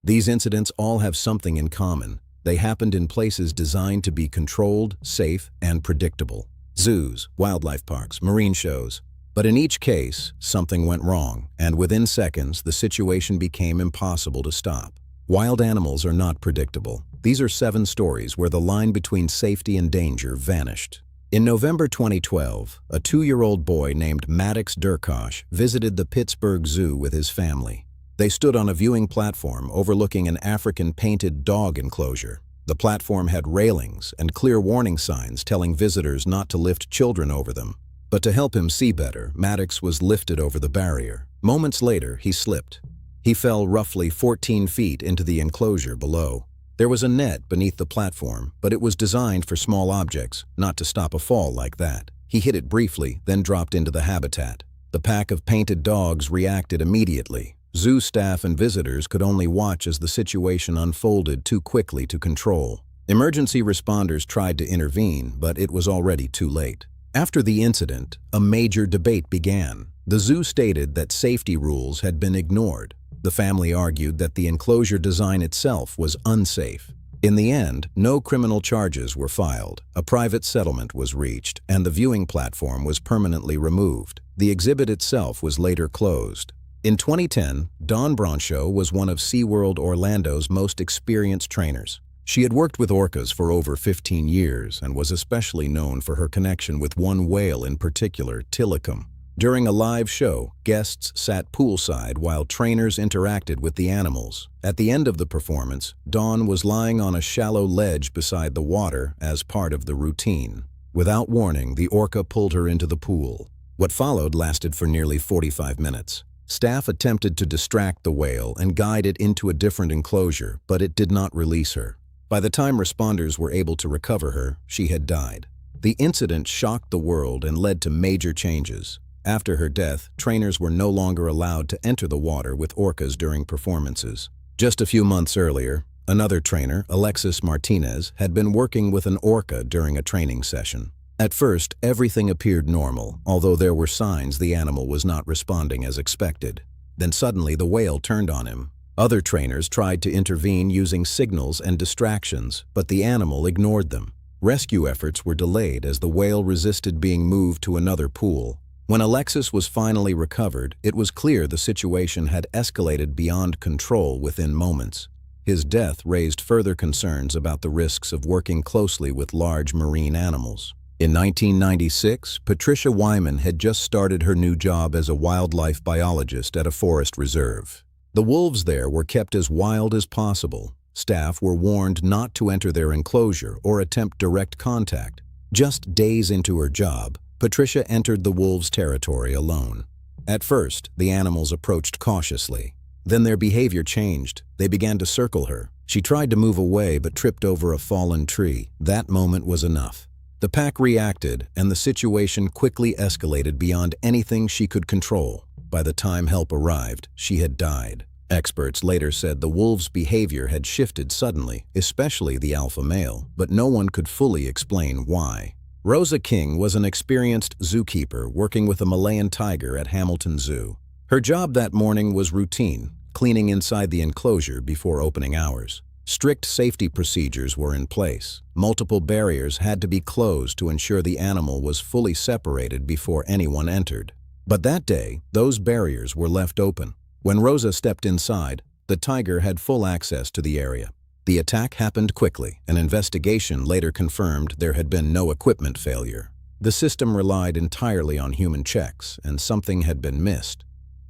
These incidents all have something in common. They happened in places designed to be controlled, safe, and predictable. Zoos, wildlife parks, marine shows. But in each case, something went wrong, and within seconds, the situation became impossible to stop. Wild animals are not predictable. These are 7 stories where the line between safety and danger vanished. In November 2012, a 2-year-old boy named Maddox Durkosh visited the Pittsburgh Zoo with his family. They stood on a viewing platform overlooking an African painted dog enclosure. The platform had railings and clear warning signs telling visitors not to lift children over them. But to help him see better, Maddox was lifted over the barrier. Moments later, he slipped. He fell roughly 14 feet into the enclosure below. There was a net beneath the platform, but it was designed for small objects, not to stop a fall like that. He hit it briefly, then dropped into the habitat. The pack of painted dogs reacted immediately. Zoo staff and visitors could only watch as the situation unfolded too quickly to control. Emergency responders tried to intervene, but it was already too late. After the incident, a major debate began. The zoo stated that safety rules had been ignored. The family argued that the enclosure design itself was unsafe. In the end, no criminal charges were filed. A private settlement was reached, and the viewing platform was permanently removed. The exhibit itself was later closed. In 2010, Dawn Bronshaw was one of SeaWorld Orlando's most experienced trainers. She had worked with orcas for over 15 years and was especially known for her connection with one whale in particular, Tilikum. During a live show, guests sat poolside while trainers interacted with the animals. At the end of the performance, Dawn was lying on a shallow ledge beside the water as part of the routine. Without warning, the orca pulled her into the pool. What followed lasted for nearly 45 minutes. Staff attempted to distract the whale and guide it into a different enclosure, but it did not release her. By the time responders were able to recover her, she had died. The incident shocked the world and led to major changes. After her death, trainers were no longer allowed to enter the water with orcas during performances. Just a few months earlier, another trainer, Alexis Martinez, had been working with an orca during a training session. At first, everything appeared normal, although there were signs the animal was not responding as expected. Then suddenly the whale turned on him. Other trainers tried to intervene using signals and distractions, but the animal ignored them. Rescue efforts were delayed as the whale resisted being moved to another pool. When Alexis was finally recovered, it was clear the situation had escalated beyond control within moments. His death raised further concerns about the risks of working closely with large marine animals. In 1996, Patricia Wyman had just started her new job as a wildlife biologist at a forest reserve. The wolves there were kept as wild as possible. Staff were warned not to enter their enclosure or attempt direct contact. Just days into her job, Patricia entered the wolves' territory alone. At first, the animals approached cautiously. Then their behavior changed. They began to circle her. She tried to move away but tripped over a fallen tree. That moment was enough. The pack reacted, and the situation quickly escalated beyond anything she could control. By the time help arrived, she had died. Experts later said the wolves' behavior had shifted suddenly, especially the alpha male, but no one could fully explain why. Rosa King was an experienced zookeeper working with a Malayan tiger at Hamilton Zoo. Her job that morning was routine, cleaning inside the enclosure before opening hours. Strict safety procedures were in place. Multiple barriers had to be closed to ensure the animal was fully separated before anyone entered. But that day, those barriers were left open. When Rosa stepped inside, the tiger had full access to the area. The attack happened quickly. An investigation later confirmed there had been no equipment failure. The system relied entirely on human checks, and something had been missed.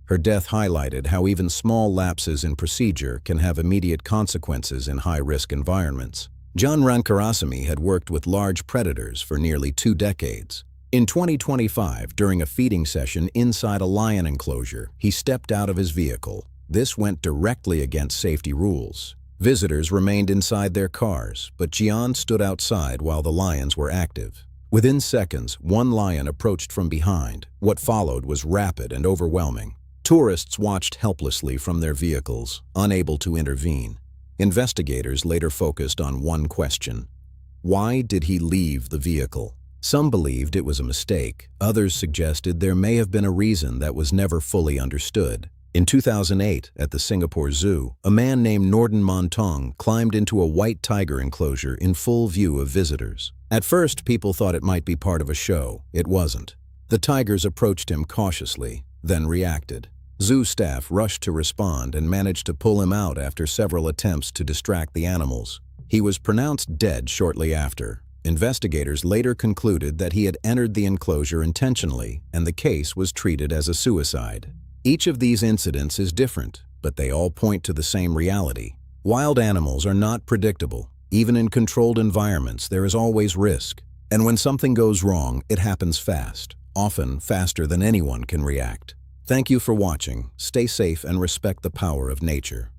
Her death highlighted how even small lapses in procedure can have immediate consequences in high-risk environments. John Rankarasamy had worked with large predators for nearly 2 decades. In 2025, during a feeding session inside a lion enclosure, he stepped out of his vehicle. This went directly against safety rules. Visitors remained inside their cars, but Gian stood outside while the lions were active. Within seconds, one lion approached from behind. What followed was rapid and overwhelming. Tourists watched helplessly from their vehicles, unable to intervene. Investigators later focused on one question: why did he leave the vehicle? Some believed it was a mistake. Others suggested there may have been a reason that was never fully understood. In 2008, at the Singapore Zoo, a man named Norden Montong climbed into a white tiger enclosure in full view of visitors. At first, people thought it might be part of a show. It wasn't. The tigers approached him cautiously, then reacted. Zoo staff rushed to respond and managed to pull him out after several attempts to distract the animals. He was pronounced dead shortly after. Investigators later concluded that he had entered the enclosure intentionally, and the case was treated as a suicide. Each of these incidents is different, but they all point to the same reality. Wild animals are not predictable. Even in controlled environments, there is always risk. And when something goes wrong, it happens fast, often faster than anyone can react. Thank you for watching. Stay safe and respect the power of nature.